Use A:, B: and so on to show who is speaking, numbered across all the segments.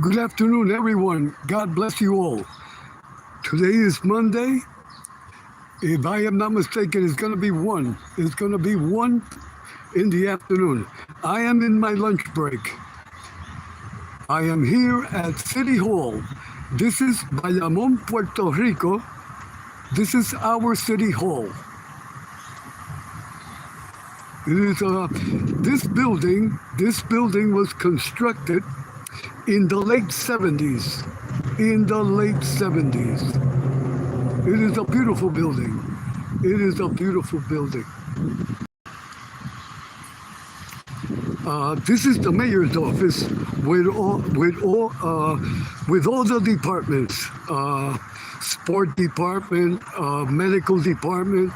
A: Good afternoon, everyone. God bless you all. Today is Monday. If I am not mistaken, it's going to be 1. It's going to be 1 in the afternoon. I am in my lunch break. I am here at City Hall. This is Bayamon, Puerto Rico. This is our City Hall. It is this building was constructed in the late 70s. In the late 70s. It is a beautiful building. It is a beautiful building. This is the mayor's office with all the departments, sport department, medical department,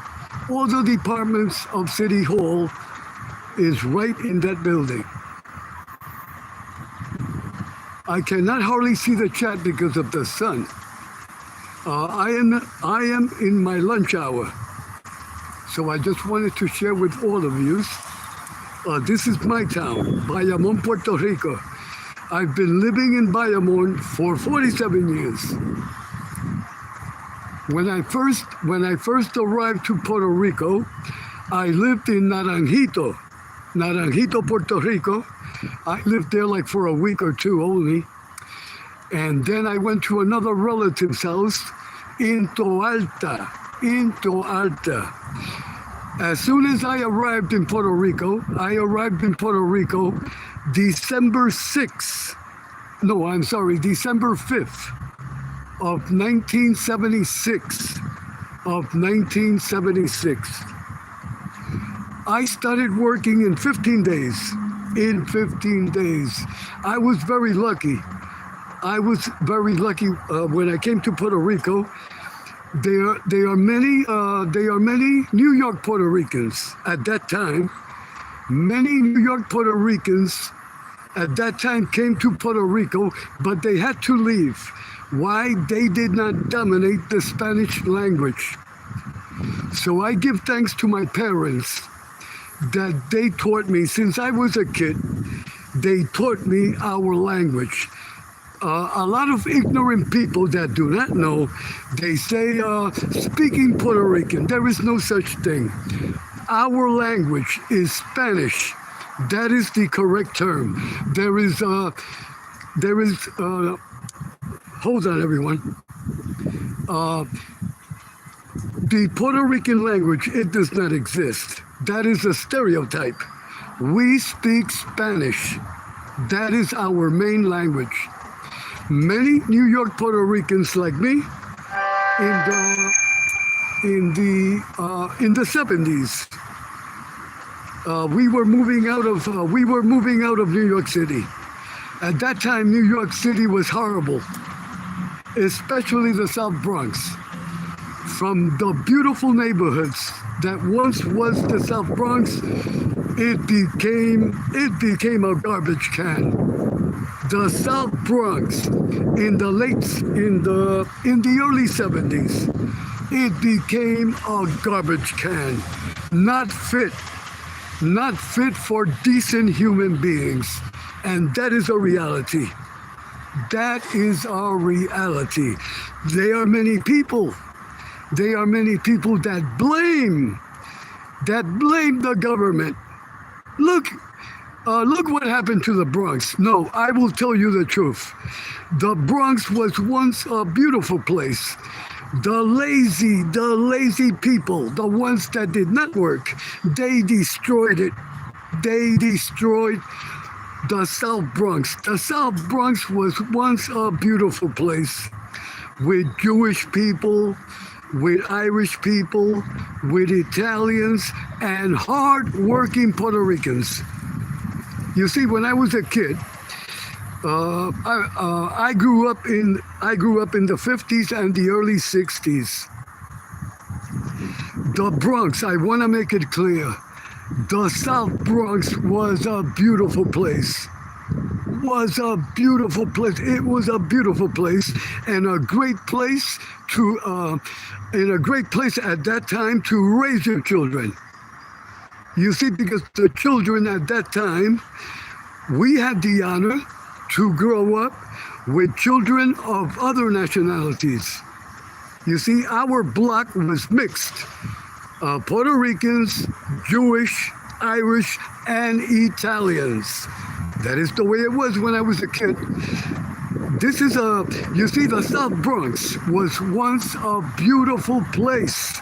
A: all the departments of City Hall is right in that building. I cannot hardly see the chat because of the sun. I am in my lunch hour, so I just wanted to share with all of you. This is my town, Bayamon, Puerto Rico. I've been living in Bayamon for 47 years. When I first arrived to Puerto Rico, I lived in Naranjito, Puerto Rico. I lived there like for a week or two only. And then I went to another relative's house in Toalta. As soon as I arrived in Puerto Rico, December 6th. No, I'm sorry, December 5th of 1976. I started working in 15 days. I was very lucky. When I came to Puerto Rico. There are many New York Puerto Ricans at that time. Many New York Puerto Ricans at that time came to Puerto Rico, but they had to leave. Why? They did not dominate the Spanish language. So I give thanks to my parents that they taught me, since I was a kid, they taught me our language. A lot of ignorant people that do not know, they say, speaking Puerto Rican, there is no such thing. Our language is Spanish. That is the correct term. Hold on, everyone. The Puerto Rican language, it does not exist. That is a stereotype. We speak Spanish. That is our main language. Many New York Puerto Ricans like me in the 70s. We were moving out of New York City. At that time, New York City was horrible, especially the South Bronx. From the beautiful neighborhoods that once was the South Bronx, it became a garbage can. The South Bronx in the early 70s, it became a garbage can, not fit for decent human beings. And that is a reality. That is our reality. There are many people that blame the government. Look what happened to the Bronx. No, I will tell you the truth. The Bronx was once a beautiful place. The lazy people, the ones that did not work, they destroyed it. They destroyed the South Bronx. The South Bronx was once a beautiful place with Jewish people, with Irish people, with Italians, and hard-working Puerto Ricans. You see, when I was a kid, I grew up in the 50s and the early 60s. The Bronx, I want to make it clear, the South Bronx was a beautiful place. It was a beautiful place and a great place at that time to raise your children. You see, because the children at that time, we had the honor to grow up with children of other nationalities. You see, our block was mixed. Puerto Ricans, Jewish, Irish, and Italians. That is the way it was when I was a kid. You see, the South Bronx was once a beautiful place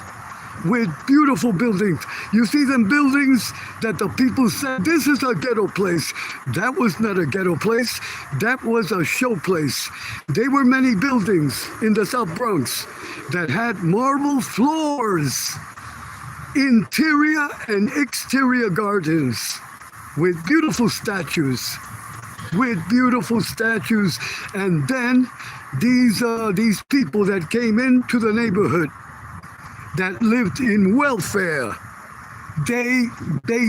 A: with beautiful buildings. You see them buildings that the people said, this is a ghetto place. That was not a ghetto place. That was a show place. There were many buildings in the South Bronx that had marble floors, interior and exterior gardens with beautiful statues. And then these people that came into the neighborhood that lived in welfare, they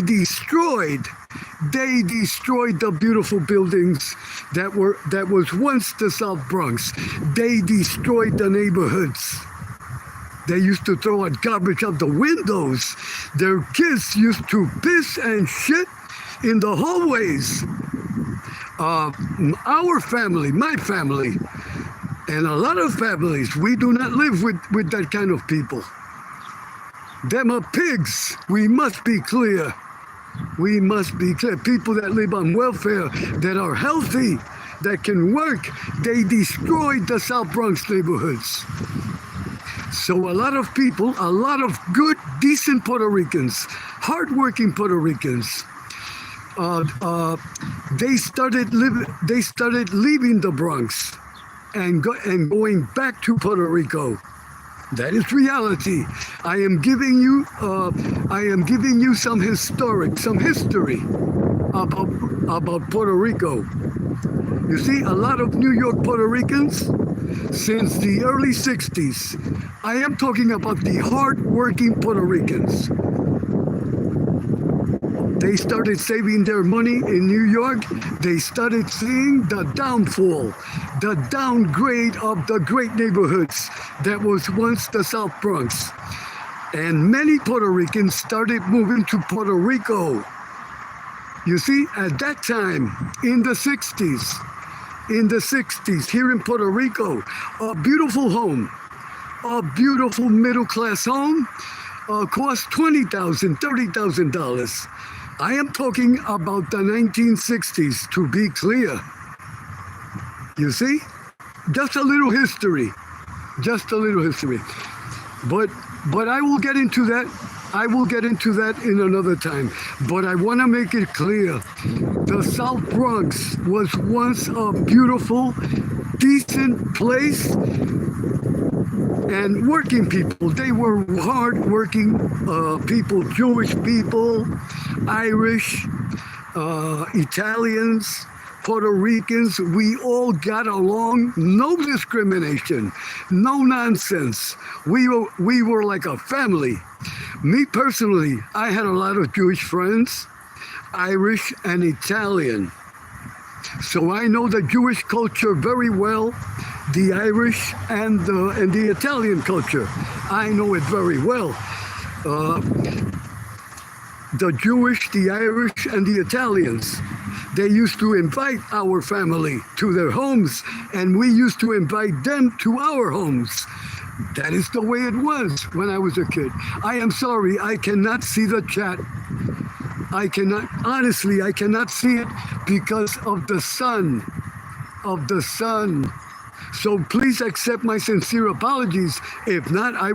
A: destroyed the beautiful buildings that was once the South Bronx. They destroyed the neighborhoods. They used to throw out garbage out the windows. Their kids used to piss and shit in the hallways. Our family, my family, and a lot of families, we do not live with that kind of people. Them are pigs. We must be clear. People that live on welfare, that are healthy, that can work, they destroyed the South Bronx neighborhoods. So a lot of people, a lot of good, decent Puerto Ricans, hardworking Puerto Ricans, they started leaving the Bronx and going back to Puerto Rico. That is reality. I am giving you some history about Puerto Rico. You see, a lot of New York Puerto Ricans since the early 60s. I am talking about the hard-working Puerto Ricans. They started saving their money in New York. They started seeing the downfall, the downgrade of the great neighborhoods that was once the South Bronx. And many Puerto Ricans started moving to Puerto Rico. You see, at that time, in the 60s, here in Puerto Rico, a beautiful home, a beautiful middle-class home cost $20,000, $30,000. I am talking about the 1960s, to be clear. You see? Just a little history. But I will get into that. In another time. But I want to make it clear. The South Bronx was once a beautiful, decent place. And working people, they were hard-working people, Jewish people, Irish, Italians, Puerto Ricans. We all got along, no discrimination, no nonsense. We were like a family. Me personally, I had a lot of Jewish friends, Irish and Italian. So I know the Jewish culture very well, the Irish and the Italian culture. I know it very well. The Jewish, the Irish, and the Italians, they used to invite our family to their homes, and we used to invite them to our homes. That is the way it was when I was a kid. I am sorry, I cannot see the chat. I cannot see it because of the sun. So please accept my sincere apologies. If not, I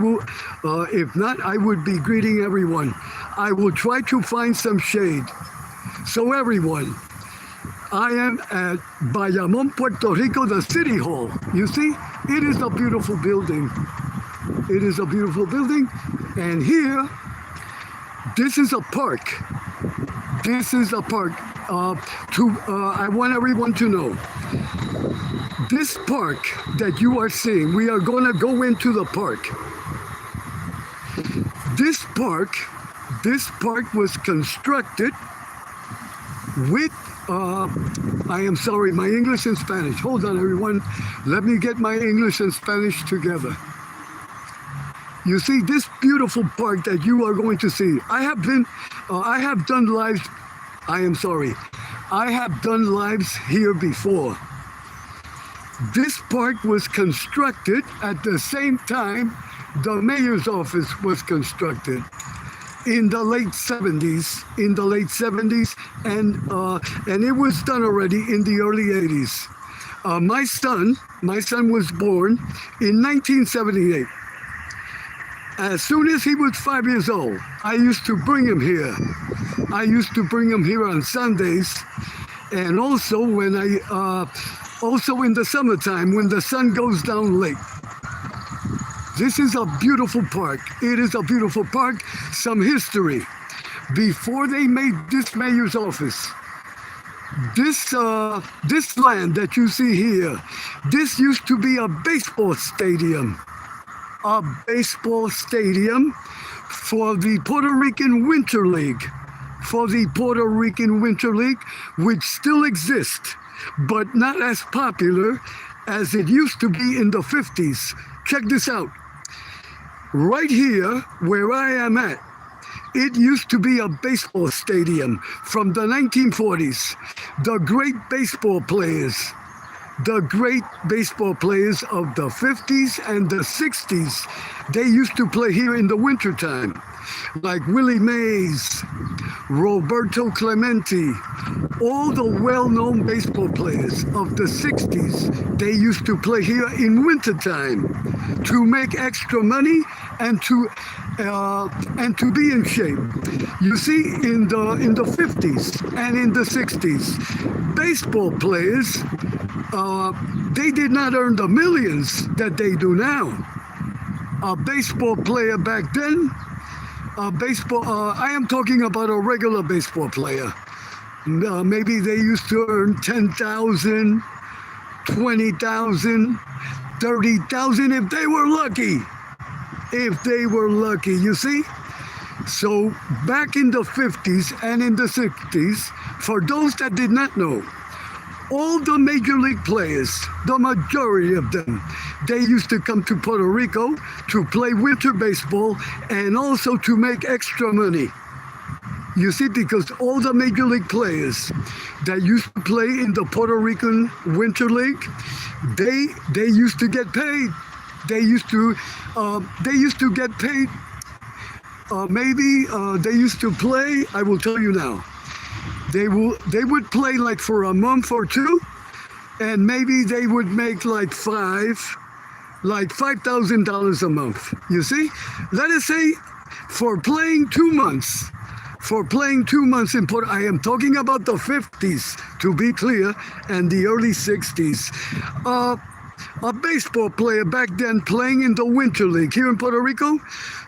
A: would be greeting everyone. I will try to find some shade. So everyone, I am at Bayamon, Puerto Rico, the City Hall. You see, it is a beautiful building. And here, this is a park. I want everyone to know, this park that you are seeing, we are going to go into the park. This park was constructed with, I am sorry, my English and Spanish. Hold on, everyone. Let me get my English and Spanish together. You see, this beautiful park that you are going to see, I have done lives here before. This park was constructed at the same time the mayor's office was constructed in the late 70s, and it was done already in the early 80s. My son was born in 1978. As soon as he was 5 years old, I used to bring him here. I used to bring him here on Sundays, and also also in the summertime when the sun goes down late. This is a beautiful park. It is a beautiful park. Some history. Before they made this mayor's office, this land that you see here, this used to be a baseball stadium. A baseball stadium for the Puerto Rican Winter League. For the Puerto Rican Winter League, which still exists, but not as popular as it used to be in the 50s. Check this out. Right here, where I am at, it used to be a baseball stadium from the 1940s. The great baseball players of the 50s and the 60s, they used to play here in the wintertime, like Willie Mays, Roberto Clemente, all the well-known baseball players of the 60s, they used to play here in wintertime to make extra money and to be in shape. You see, in the 50s and in the 60s, baseball players, they did not earn the millions that they do now. A baseball player back then, I am talking about a regular baseball player. Maybe they used to earn 10,000, 20,000, 30,000 if they were lucky. You see? So back in the 50s and in the 60s, for those that did not know, all the major league players, the majority of them, they used to come to Puerto Rico to play winter baseball and also to make extra money. You see, because all the major league players that used to play in the Puerto Rican Winter League, they used to get paid. They used to get paid. They used to play. I will tell you now. They would play like for a month or two, and maybe they would make like $5,000 a month. You see, let us say for playing 2 months. For playing 2 months in Puerto, I am talking about the 50s, to be clear, and the early 60s. A baseball player back then playing in the Winter League here in Puerto Rico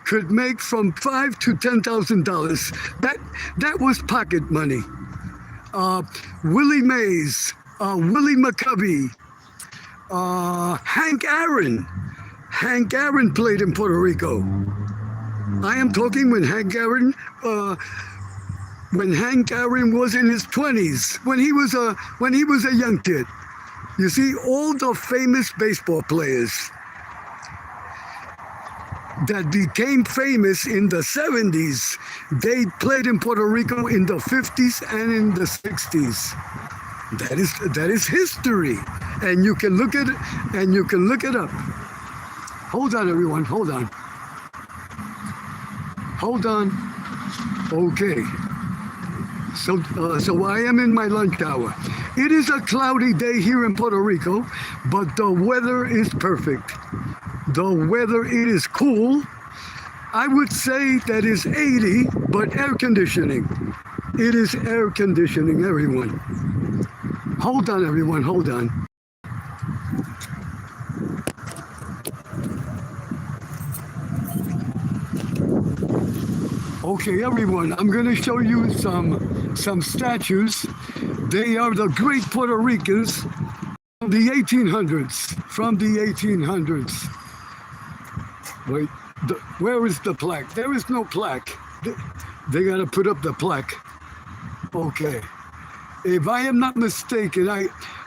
A: could make from $5,000 to $10,000. That was pocket money. Willie Mays, Willie McCovey, Hank Aaron. Hank Aaron played in Puerto Rico. I am talking when Hank Aaron was in his 20s, when he was a young kid. You see, all the famous baseball players that became famous in the 70s, they played in Puerto Rico in the 50s and in the 60s. That is history, and you can look at it, and you can look it up. Hold on, everyone. Hold on. Okay. So I am in my lunch hour. It is a cloudy day here in Puerto Rico, but the weather is perfect. It is cool. I would say that is 80, but air conditioning. It is air conditioning, everyone. Hold on, everyone, hold on. Okay, everyone, I'm going to show you some statues. They are the great Puerto Ricans from the 1800s. Wait, where is the plaque? There is no plaque. They got to put up the plaque. Okay. If I am not mistaken,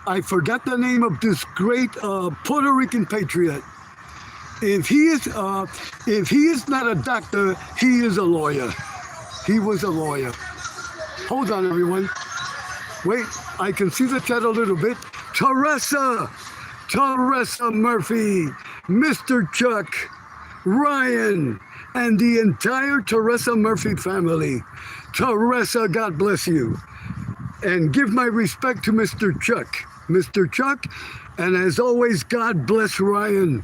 A: I forgot the name of this great Puerto Rican patriot. If he is not a doctor, he is a lawyer. He was a lawyer. Hold on, everyone. Wait, I can see the chat a little bit. Teresa Teresa Murphy, Mr. Chuck, Ryan, and the entire Teresa Murphy family. Teresa, God bless you. And give my respect to Mr. Chuck. Mr. Chuck, and as always, God bless Ryan.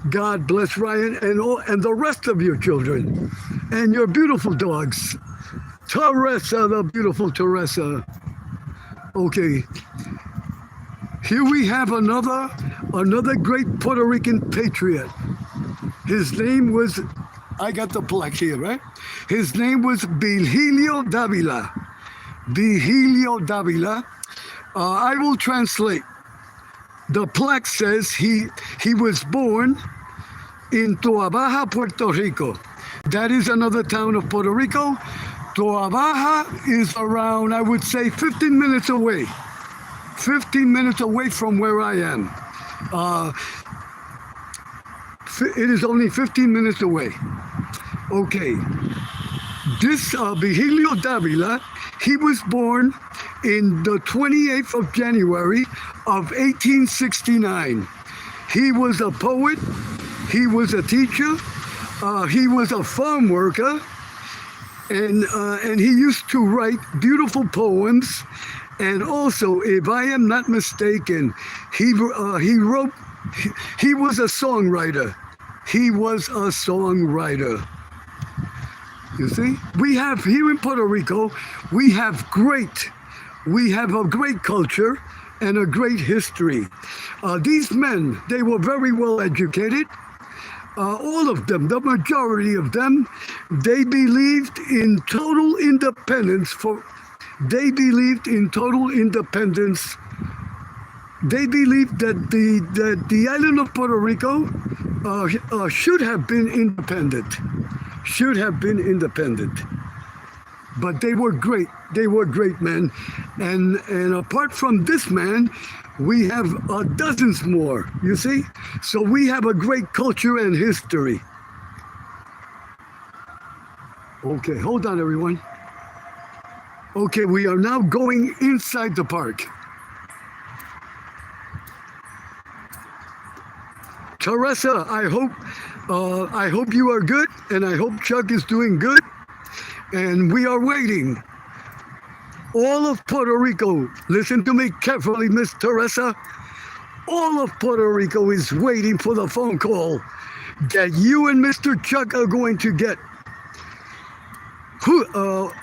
A: God bless Ryan and the rest of your children and your beautiful dogs. Teresa, the beautiful Teresa. Okay. Here we have another great Puerto Rican patriot. His name was, I got the plaque here, right? His name was Virgilio Davila. Virgilio Davila. I will translate. The plaque says he was born in Toa Baja, Puerto Rico. That is another town of Puerto Rico. Toa Baja is around, I would say, 15 minutes away. 15 minutes away from where I am. It is only 15 minutes away. Okay. This Virgilio Davila, he was born in the 28th of January of 1869. He was a poet, he was a teacher, he was a farm worker, and he used to write beautiful poems. And also, if I am not mistaken, he was a songwriter. He was a songwriter. You see, we have here in Puerto Rico, we have a great culture and a great history. These men, they were very well educated. All of them, the majority of them, they believed in total independence. They believed that the island of Puerto Rico should have been independent. But they were great. They were great men. And apart from this man, we have dozens more, you see? So we have a great culture and history. Okay, hold on, everyone. Okay, we are now going inside the park. Teresa, I hope you are good, and I hope Chuck is doing good. And we are waiting. All of Puerto Rico, listen to me carefully, Miss Teresa. All of Puerto Rico is waiting for the phone call that you and Mr. Chuck are going to get.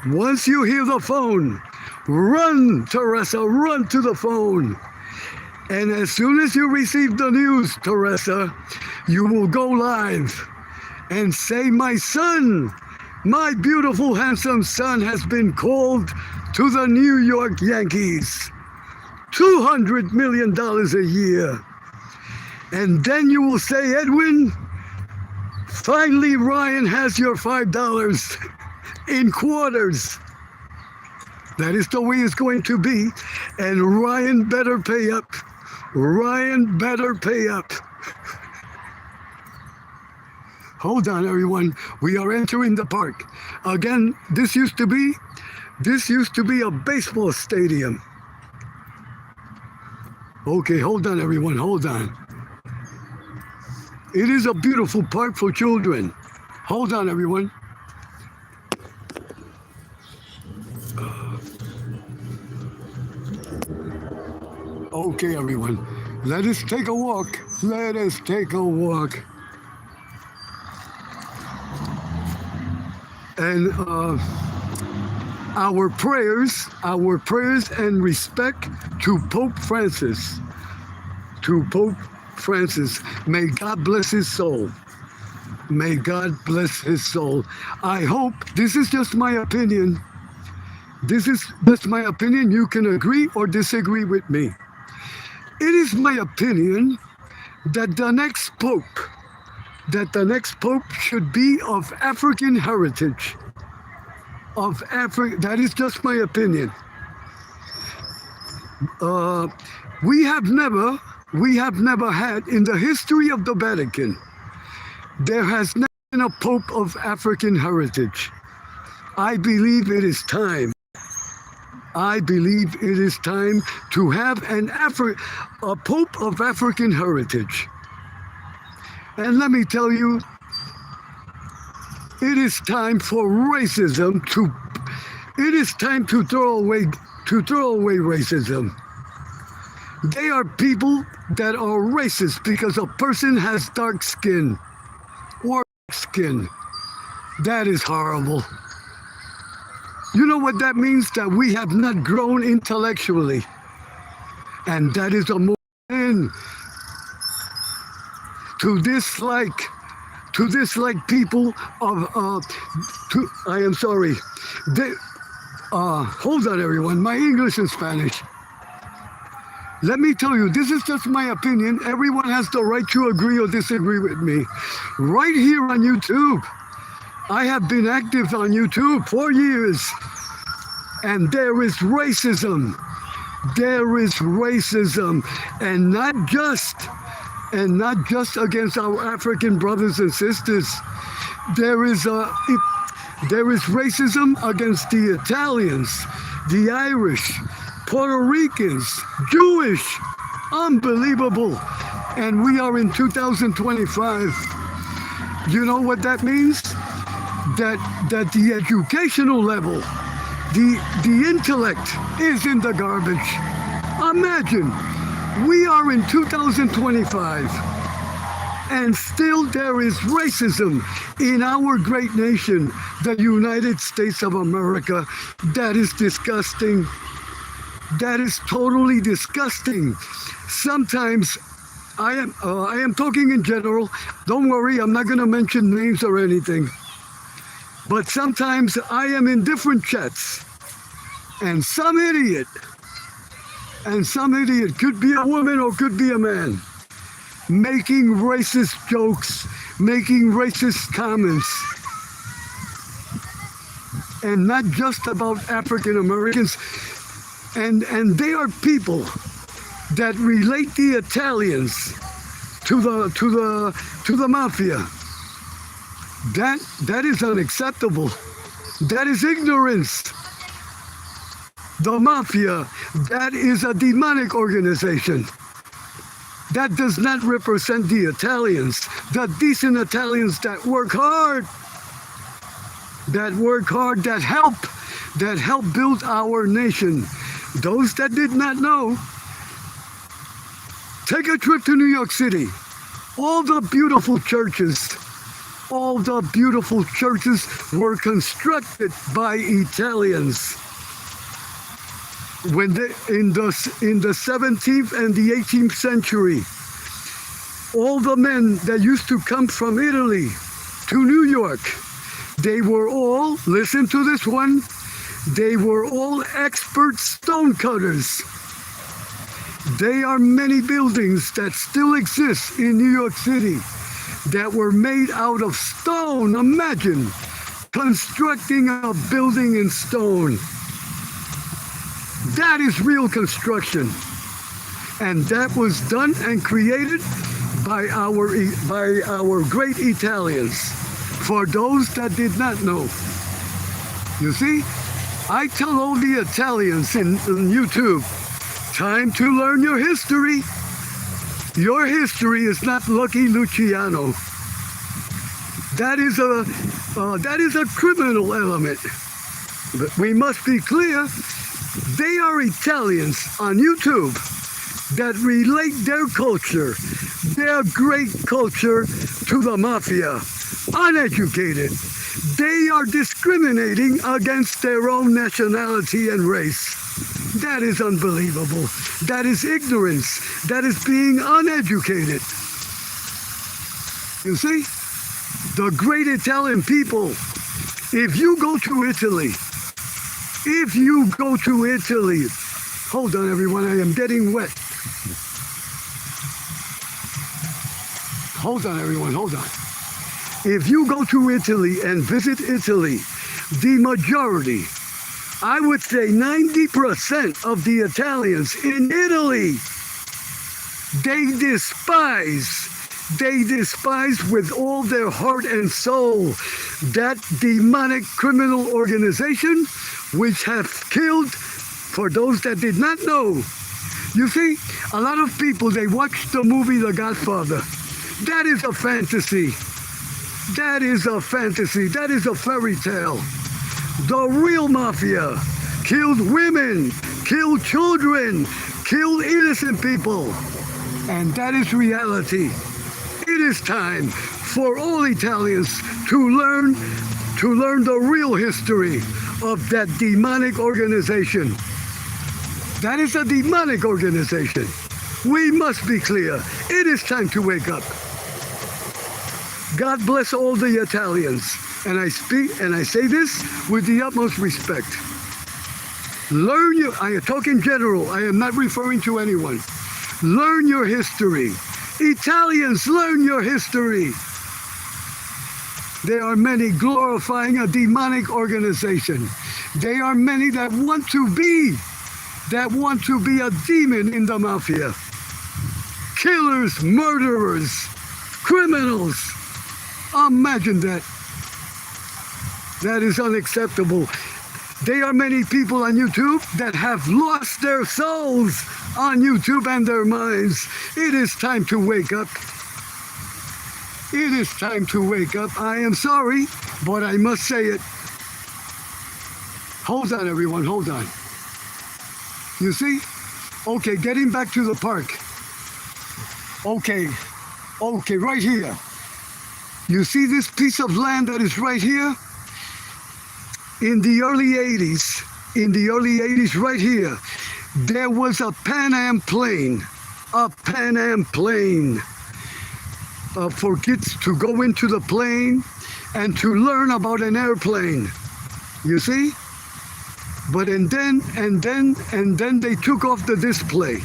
A: Once you hear the phone, run, Teresa, run to the phone. And as soon as you receive the news, Teresa, you will go live and say, my son, my beautiful, handsome son has been called to the New York Yankees. $200 million a year. And then you will say, Edwin, finally Ryan has your $5 in quarters. That is the way it's going to be. And Ryan better pay up. Ryan better pay up. Hold on, everyone. We are entering the park. Again, this used to be a baseball stadium. Okay, hold on, everyone. Hold on. It is a beautiful park for children. Hold on, everyone. Okay, everyone. Let us take a walk. Let us take a walk. And our prayers and respect to Pope Francis. To Pope Francis. May God bless his soul. May God bless his soul. I hope, this is just my opinion. This is just my opinion. You can agree or disagree with me. It is my opinion that the next pope should be of African heritage. That is just my opinion. We have never had, in the history of the Vatican, there has never been a pope of African heritage. I believe it is time. I believe it is time to have a Pope of African heritage. And let me tell you, it is time for racism to. It is time to throw away racism. They are people that are racist because a person has dark skin or skin. That is horrible. You know what that means? That we have not grown intellectually. And that is a more sin to dislike people of I am sorry. Hold on everyone, my English and Spanish. Let me tell you, this is just my opinion. Everyone has the right to agree or disagree with me. Right here on YouTube. I have been active on YouTube for years. And there is racism. There is racism. And not just against our African brothers and sisters. There is racism against the Italians, the Irish, Puerto Ricans, Jewish, unbelievable. And we are in 2025. You know what that means? That the educational level, the intellect is in the garbage. Imagine, we are in 2025 and still there is racism in our great nation, the United States of America. That is disgusting. That is totally disgusting. Sometimes I am talking in general. Don't worry, I'm not going to mention names or anything. But sometimes I am in different chats, and some idiot, could be a woman or could be a man, making racist jokes, making racist comments, and not just about African Americans. And they are people that relate the Italians to the mafia. That is unacceptable. That is ignorance. The mafia, that is a demonic organization. That does not represent the Italians, the decent Italians that work hard, that help build our nation. Those that did not know, take a trip to New York City. All the beautiful churches were constructed by Italians. When in the 17th and the 18th century, all the men that used to come from Italy to New York, they were all, listen to this one, they were all expert stone cutters. There are many buildings that still exist in New York City that were made out of stone. Imagine constructing a building in stone. That is real construction. And that was done and created by our great Italians. For those that did not know. You see, I tell all the Italians in YouTube, time to learn your history. Your history is not Lucky Luciano. That is a criminal element. But we must be clear, they are Italians on YouTube that relate their culture, their great culture, to the mafia. Uneducated. They are discriminating against their own nationality and race. That is unbelievable. That is ignorance. That is being uneducated. You see? The great Italian people, if you go to Italy, hold on everyone, I am getting wet. Hold on everyone, hold on. If you go to Italy and visit Italy, the majority, I would say 90% of the Italians in Italy, they despise with all their heart and soul that demonic criminal organization which have killed For those that did not know, you see, a lot of people, they watch the movie The Godfather. That is a fantasy. That is a fantasy. That is a fairy tale. The real mafia killed women, killed children, killed innocent people. And that is reality. It is time for all Italians to learn the real history of that demonic organization. That is a demonic organization. We must be clear. It is time to wake up. God bless all the Italians. And I say this with the utmost respect. I talk in general. I am not referring to anyone. Learn your history. Italians, learn your history. There are many glorifying a demonic organization. There are many that want to be a demon in the mafia. Killers, murderers, criminals. Imagine that. That is unacceptable. There are many people on YouTube that have lost their souls on YouTube and their minds. It is time to wake up. It is time to wake up. I am sorry, but I must say it. Hold on, everyone, hold on. You see? Okay, getting back to the park. Okay, right here. You see this piece of land that is right here? In the early 80s, right here, there was a Pan Am plane, for kids to go into the plane and to learn about an airplane. You see? And then they took off the display.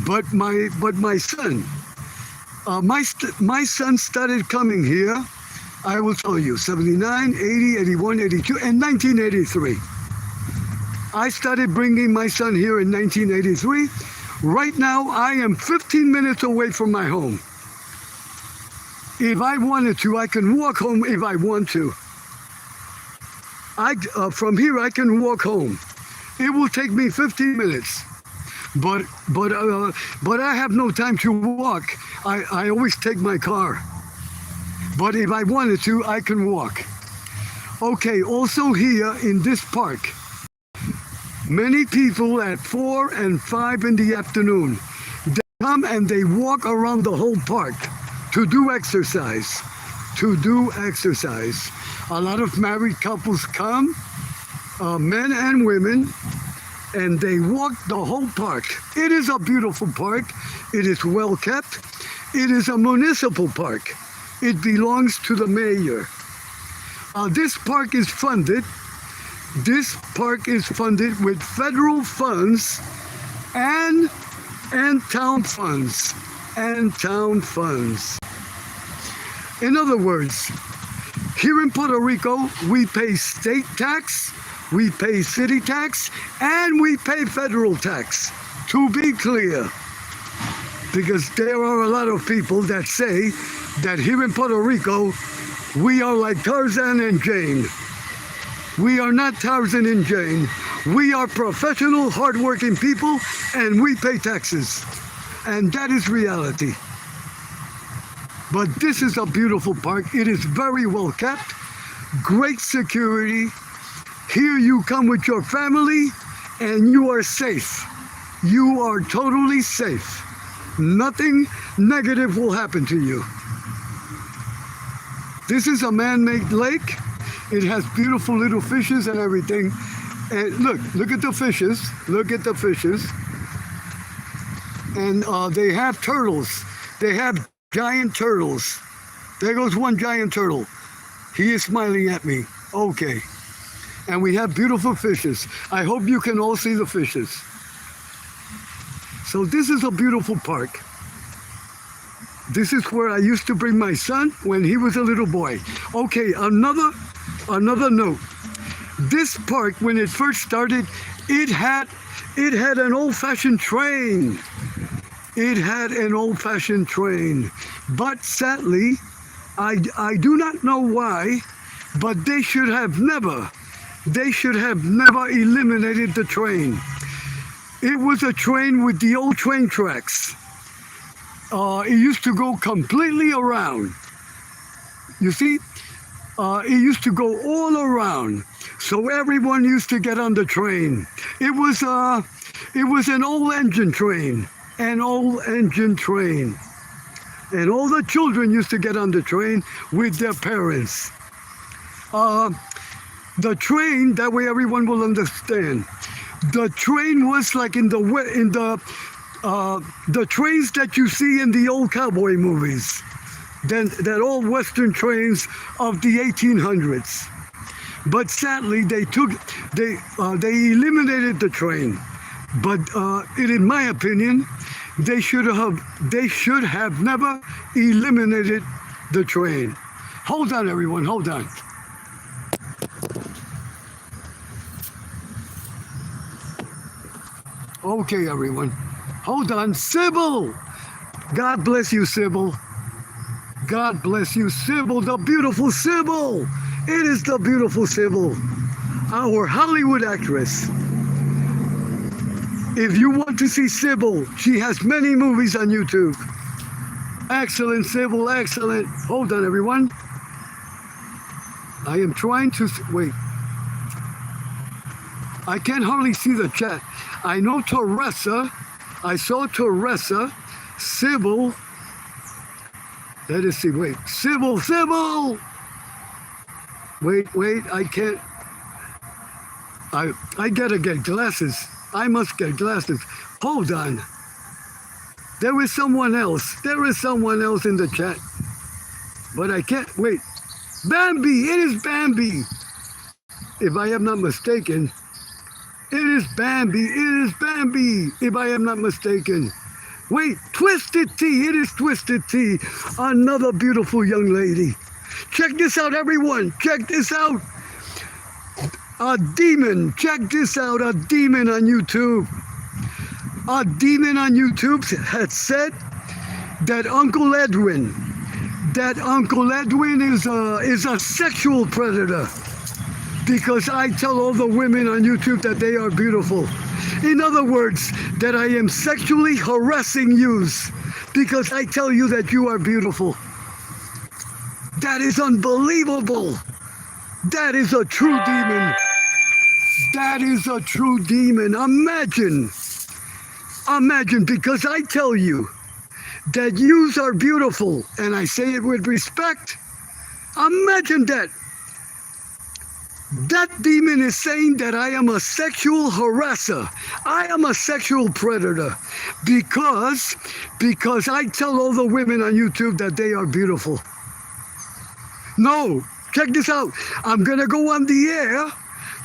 A: But my son, my son started coming here. I will tell you, 79, 80, 81, 82, and 1983. I started bringing my son here in 1983. Right now, I am 15 minutes away from my home. If I wanted to, I can walk home if I want to. From here, I can walk home. It will take me 15 minutes. But I have no time to walk. I always take my car. But if I wanted to, I can walk. Okay, also here in this park, many people at 4 and 5 in the afternoon, they come and they walk around the whole park to do exercise. A lot of married couples come, men and women, and they walk the whole park. It is a beautiful park. It is well kept. It is a municipal park. It belongs to the mayor. This park is funded with federal funds and town funds. In other words, here in Puerto Rico, we pay state tax, we pay city tax, and we pay federal tax, to be clear. Because there are a lot of people that say that here in Puerto Rico, we are like Tarzan and Jane. We are not Tarzan and Jane. We are professional, hardworking people, and we pay taxes. And that is reality. But this is a beautiful park. It is very well kept, great security. Here you come with your family, and you are safe. You are totally safe. Nothing negative will happen to you. This is a man-made lake. It has beautiful little fishes and everything. And look at the fishes. Look at the fishes. And they have turtles. They have giant turtles. There goes one giant turtle. He is smiling at me. Okay. And we have beautiful fishes. I hope you can all see the fishes. So this is a beautiful park. This is where I used to bring my son when he was a little boy. Okay, another note. This park, when it first started, it had an old-fashioned train. It had an old-fashioned train. But sadly, I do not know why, but they should have never They should have never eliminated the train. It was a train with the old train tracks. It used to go completely around. You see, it used to go all around. So everyone used to get on the train. It was an old engine train, an old engine train. And all the children used to get on the train with their parents. The train, that way everyone will understand. The train was like in the trains that you see in the old cowboy movies, that old Western trains of the 1800s. But sadly, they eliminated the train. But in my opinion, they should have never eliminated the train. Hold on, everyone. Hold on. Okay, everyone. Hold on. Sybil! God bless you, Sybil. God bless you, Sybil, the beautiful Sybil. It is the beautiful Sybil, our Hollywood actress. If you want to see Sybil, she has many movies on YouTube. Excellent, Sybil, excellent. Hold on, everyone. I am trying to, wait. I can hardly see the chat. I know Teresa. I saw Teresa. Sybil. Let us see, wait. Sybil! Wait, I can't. I gotta get glasses. I must get glasses. Hold on. There is someone else. There is someone else in the chat. But I can't, wait. Bambi, it is Bambi. If I am not mistaken. It is Bambi, if I am not mistaken. Wait, Twisted Tea, it is Twisted Tea. Another beautiful young lady. Check this out, everyone. Check this out. A demon. Check this out. A demon on YouTube. A demon on YouTube had said that Uncle Edwin is a sexual predator. Because I tell all the women on YouTube that they are beautiful. In other words, that I am sexually harassing you because I tell you that you are beautiful. That is unbelievable. That is a true demon. That is a true demon. Imagine, because I tell you that yous are beautiful, and I say it with respect. Imagine that. That demon is saying that I am a sexual harasser. I am a sexual predator because I tell all the women on YouTube that they are beautiful. No, check this out. I'm going to go on the air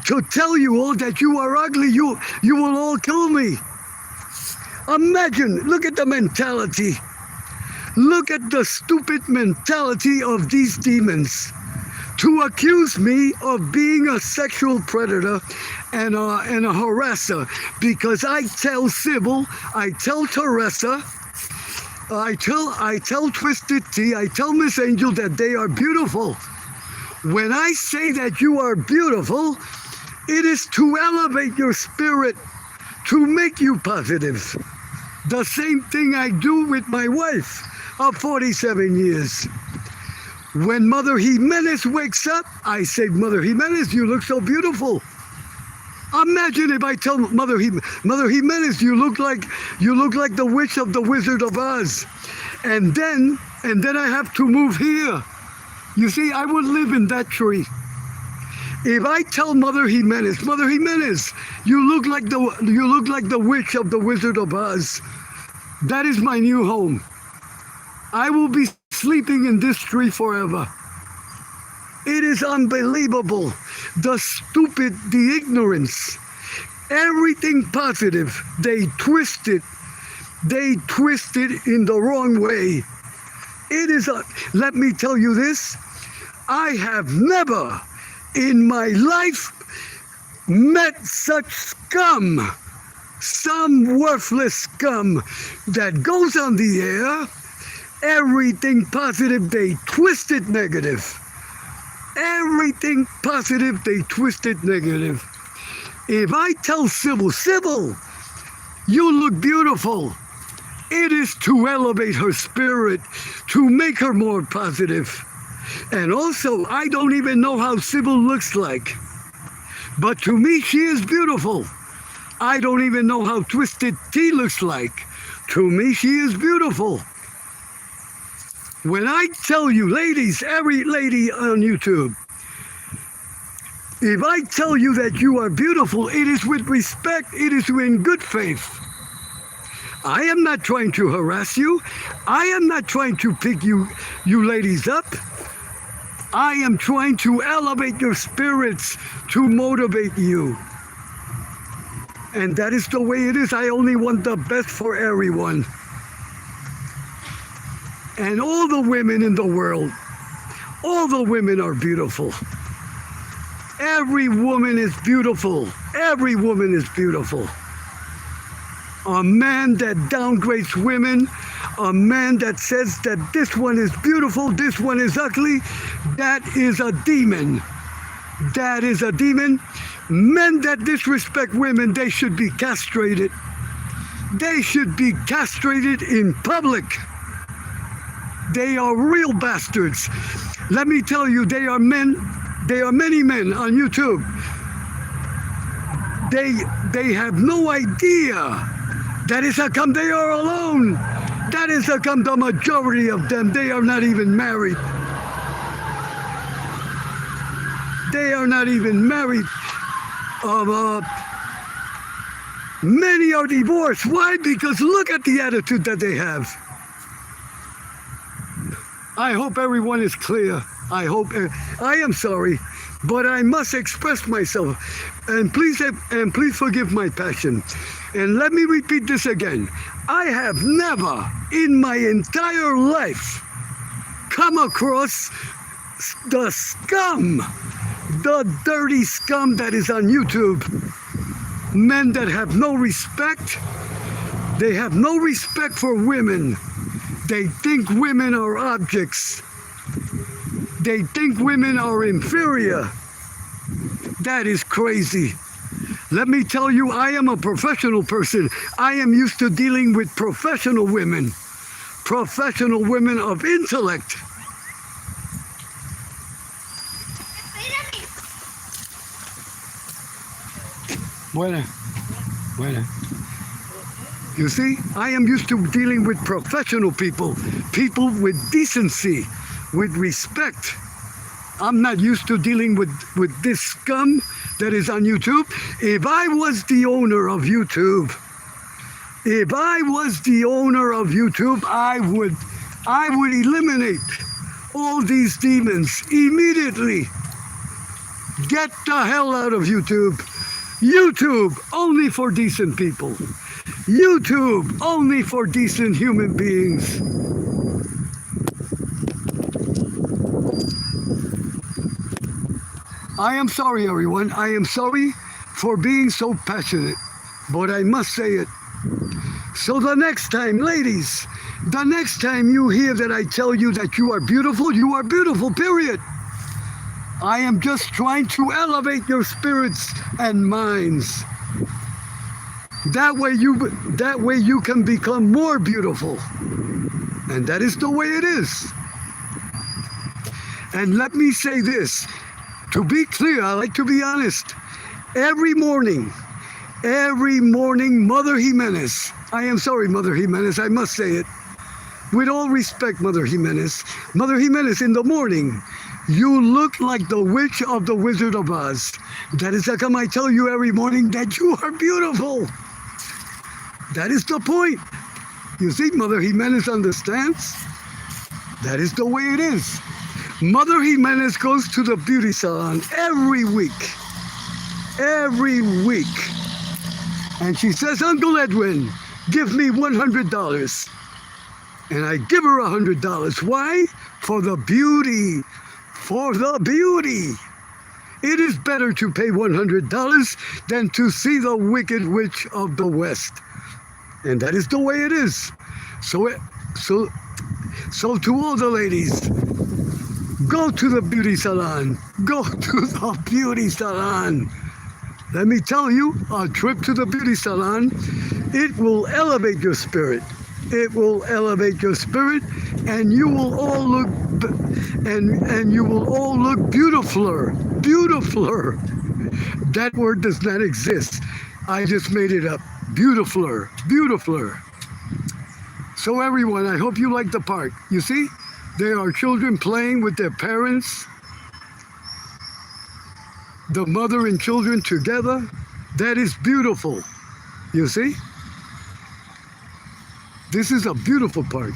A: to tell you all that you are ugly. You will all kill me. Imagine, look at the mentality. Look at the stupid mentality of these demons. To accuse me of being a sexual predator and a harasser, because I tell Sybil, I tell Teresa, I tell Twisted Tea, I tell Miss Angel that they are beautiful. When I say that you are beautiful, it is to elevate your spirit, to make you positive. The same thing I do with my wife of 47 years. When Mother Jimenez wakes up, I say, Mother Jimenez, you look so beautiful. Imagine if I tell Mother Jimenez, you look like the witch of the Wizard of Oz. And then I have to move here. You see, I would live in that tree. If I tell Mother Jimenez, you look like the witch of the Wizard of Oz. That is my new home. I will be sleeping in this tree forever. It is unbelievable. The stupid, the ignorance, everything positive, they twist it in the wrong way. It is let me tell you this, I have never in my life met such scum, some worthless scum that goes on the air. Everything positive, they twist it negative. Everything positive, they twist it negative. If I tell Sybil, you look beautiful, it is to elevate her spirit, to make her more positive. And also, I don't even know how Sybil looks like. But to me, she is beautiful. I don't even know how Twisted Tea looks like. To me, she is beautiful. When I tell you, ladies, every lady on YouTube, if I tell you that you are beautiful, it is with respect, it is in good faith. I am not trying to harass you. I am not trying to pick you ladies up. I am trying to elevate your spirits, to motivate you. And that is the way it is. I only want the best for everyone. And all the women in the world, all the women are beautiful. Every woman is beautiful. Every woman is beautiful. A man that downgrades women, a man that says that this one is beautiful, this one is ugly, that is a demon. That is a demon. Men that disrespect women, they should be castrated. They should be castrated in public. They are real bastards. Let me tell you, they are men. There are many men on YouTube. They have no idea. That is how come they are alone. That is how come the majority of them, they are not even married. They are not even married. Many are divorced. Why? Because look at the attitude that they have. I hope everyone is clear. I am sorry, but I must express myself. And please forgive my passion. And let me repeat this again. I have never in my entire life come across the scum, the dirty scum that is on YouTube. Men that have no respect. They have no respect for women. They think women are objects. They think women are inferior. That is crazy. Let me tell you, I am a professional person. I am used to dealing with professional women of intellect. Buena. You see, I am used to dealing with professional people with decency, with respect. I'm not used to dealing with this scum that is on YouTube. If I was the owner of YouTube, I would eliminate all these demons immediately. Get the hell out of YouTube. YouTube only for decent people. YouTube only for decent human beings. I am sorry, everyone. I am sorry for being so passionate, but I must say it. So the next time, ladies, the next time you hear that I tell you that you are beautiful, period. I am just trying to elevate your spirits and minds. That way you can become more beautiful. And that is the way it is. And let me say this. To be clear, I like to be honest. Every morning, Mother Jimenez, I am sorry, Mother Jimenez, I must say it. With all respect, Mother Jimenez, in the morning, you look like the witch of the Wizard of Oz. That is how come I tell you every morning that you are beautiful. That is the point. You see, Mother Jimenez understands. That is the way it is. Mother Jimenez goes to the beauty salon every week. And she says, Uncle Edwin, give me $100. And I give her $100. Why? For the beauty. It is better to pay $100 than to see the Wicked Witch of the West. And that is the way it is. So to all the ladies, Go to the beauty salon. Go to the beauty salon. Let me tell you, a trip to the beauty salon, it will elevate your spirit. It will elevate your spirit, and you will all look, and you will all look beautifuler. Beautifuler. That word does not exist. I just made it up. Beautifuler. Beautifuler. So everyone, I hope you like the park. You see, there are children playing with their parents. The mother and children together. That is beautiful. You see? This is a beautiful park.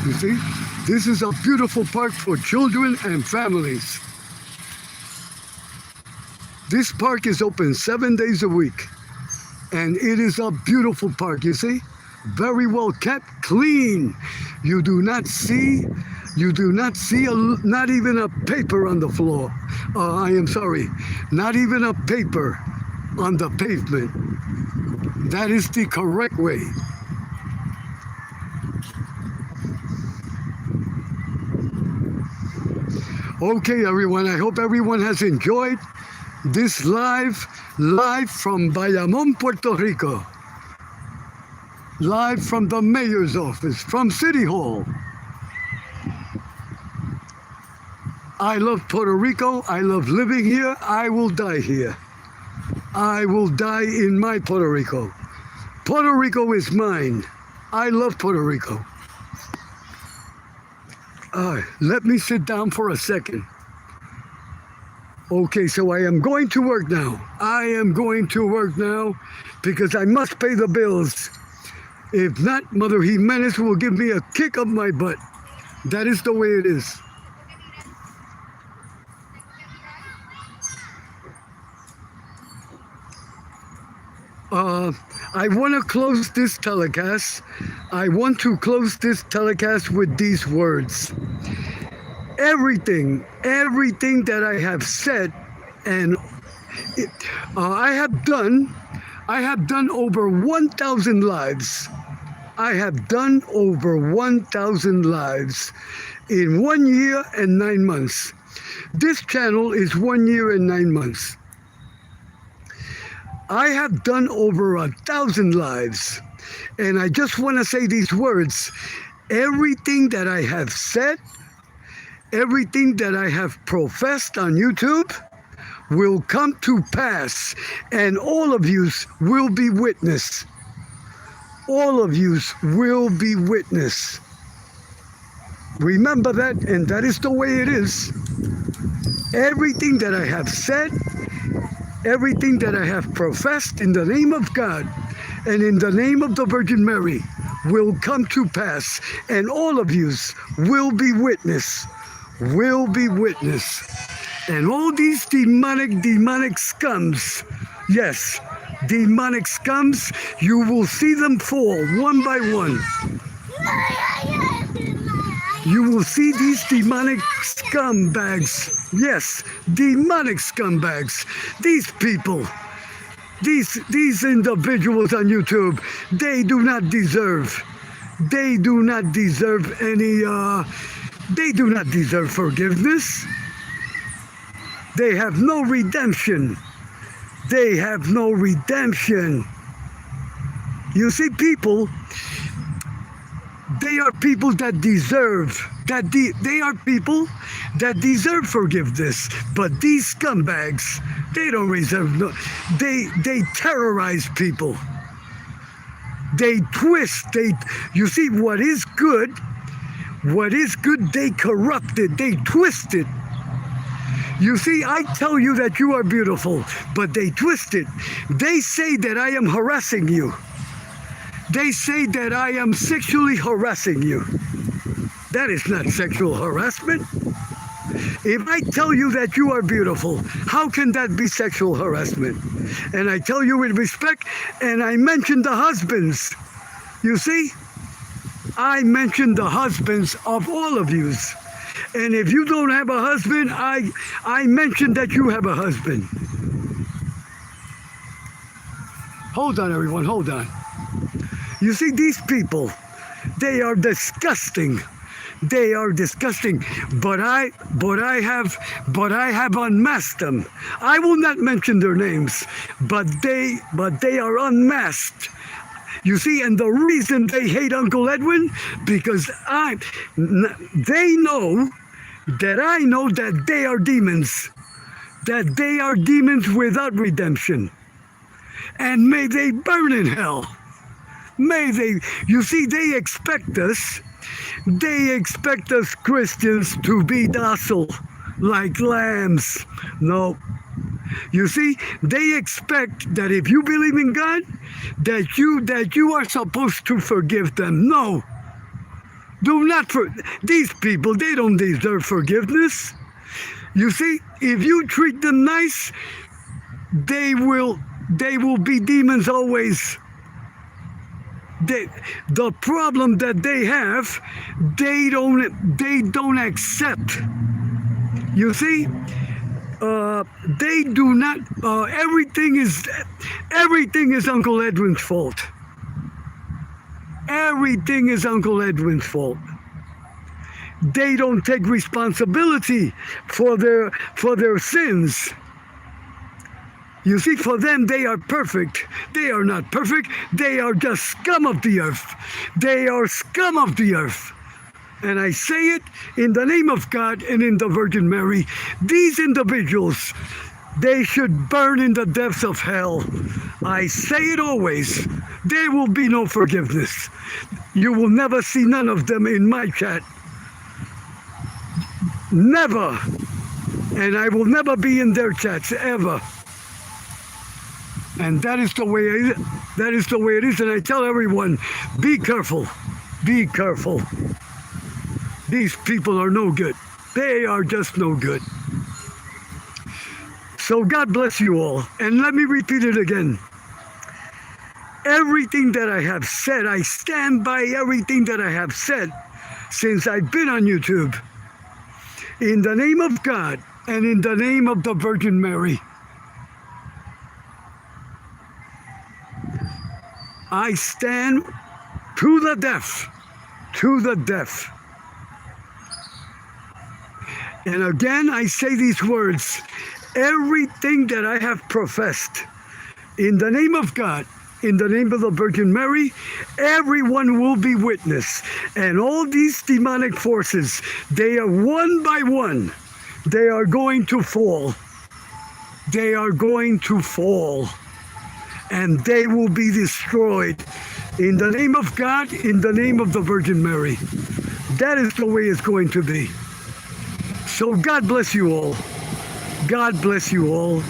A: You see? This is a beautiful park for children and families. This park is open 7 days a week. And it is a beautiful park, you see? Very well kept, clean. You do not see not even a paper on the floor. I am sorry, not even a paper on the pavement. That is the correct way. Okay, everyone, I hope everyone has enjoyed this live from Bayamon, Puerto Rico. Live from the mayor's office, from City Hall. I love Puerto Rico. I love living here. I will die here. I will die in my Puerto Rico. Puerto Rico is mine. I love Puerto Rico. Let me sit down for a second. Okay, so I am going to work now. I am going to work now because I must pay the bills. If not, Mother Jimenez will give me a kick up my butt. That is the way it is. I want to close this telecast. I want to close this telecast with these words. Everything that I have said and I have done over 1,000 lives. I have done over 1,000 lives in 1 year and 9 months. This channel is 1 year and 9 months. I have done over 1,000 lives, and I just want to say these words. Everything that I have said, everything that I have professed on YouTube will come to pass, and all of you will be witness. All of you will be witness. Remember that, and that is the way it is. Everything that I have said, everything that I have professed in the name of God and in the name of the Virgin Mary will come to pass, and all of you will be witness. Will be witness. And all these demonic scums, yes, demonic scums, you will see them fall one by one. You will see these demonic scumbags. Yes, demonic scumbags. These people, these individuals on YouTube, they do not deserve any, they do not deserve forgiveness. They have no redemption. They have no redemption. You see, people, they are people that deserve, they are people that deserve forgiveness. But these scumbags, they don't deserve, they terrorize people. They twist, you see, what is good, they corrupt it, they twist it. You see, I tell you that you are beautiful, but they twist it. They say that I am harassing you. They say that I am sexually harassing you. That is not sexual harassment. If I tell you that you are beautiful, how can that be sexual harassment? And I tell you with respect, and I mention the husbands. You see, I mention the husbands of all of you. And if you don't have a husband, I mention that you have a husband. Hold on, everyone, hold on. You see, these people, they are disgusting. They are disgusting. But I have unmasked them. I will not mention their names, but they are unmasked. You see, and the reason they hate Uncle Edwin, because they know that I know that they are demons. That they are demons without redemption. And may they burn in hell. May they, you see, they expect us Christians to be docile like lambs. No. You see, they expect that if you believe in God, that you are supposed to forgive them. No. Do not these people, they don't deserve forgiveness. You see, if you treat them nice, they will be demons always. The problem that they have, they don't accept. You see, they do not. Everything is Uncle Edwin's fault. Everything is Uncle Edwin's fault. They don't take responsibility for their sins. You see, for them, they are perfect. They are not perfect. They are just scum of the earth. They are scum of the earth. And I say it in the name of God and in the Virgin Mary. These individuals, they should burn in the depths of hell. I say it always. There will be no forgiveness. You will never see none of them in my chat. Never. And I will never be in their chats, ever. And that is the way it is. That is the way it is. And I tell everyone, be careful. Be careful. These people are no good. They are just no good. So God bless you all. And let me repeat it again. Everything that I have said, I stand by everything that I have said since I've been on YouTube. In the name of God and in the name of the Virgin Mary. I stand to the death, to the death. And again, I say these words, everything that I have professed, in the name of God, in the name of the Virgin Mary, everyone will be witness. And all these demonic forces, they are one by one, they are going to fall. They are going to fall. And they will be destroyed in the name of God, in the name of the Virgin Mary. That is the way it's going to be. So God bless you all. God bless you all.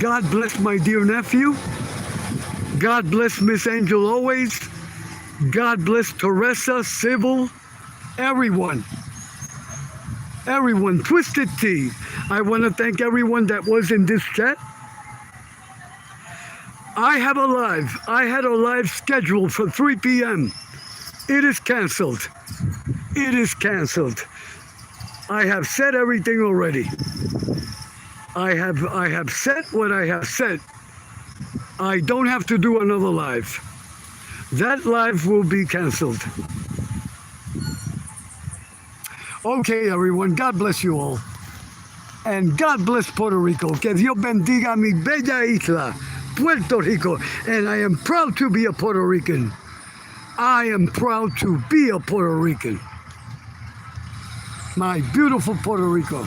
A: God bless my dear nephew. God bless Miss Angel always. God bless Teresa, Sybil, everyone. Everyone, Twisted Tea. I want to thank everyone that was in this chat. I had a live scheduled for 3 p.m. It is canceled. It is canceled. I have said everything already. I have said what I have said. I don't have to do another live. That live will be canceled. Okay, everyone. God bless you all. And God bless Puerto Rico. Que Dios bendiga mi bella isla. Puerto Rico, and I am proud to be a Puerto Rican. I am proud to be a Puerto Rican. My beautiful Puerto Rico.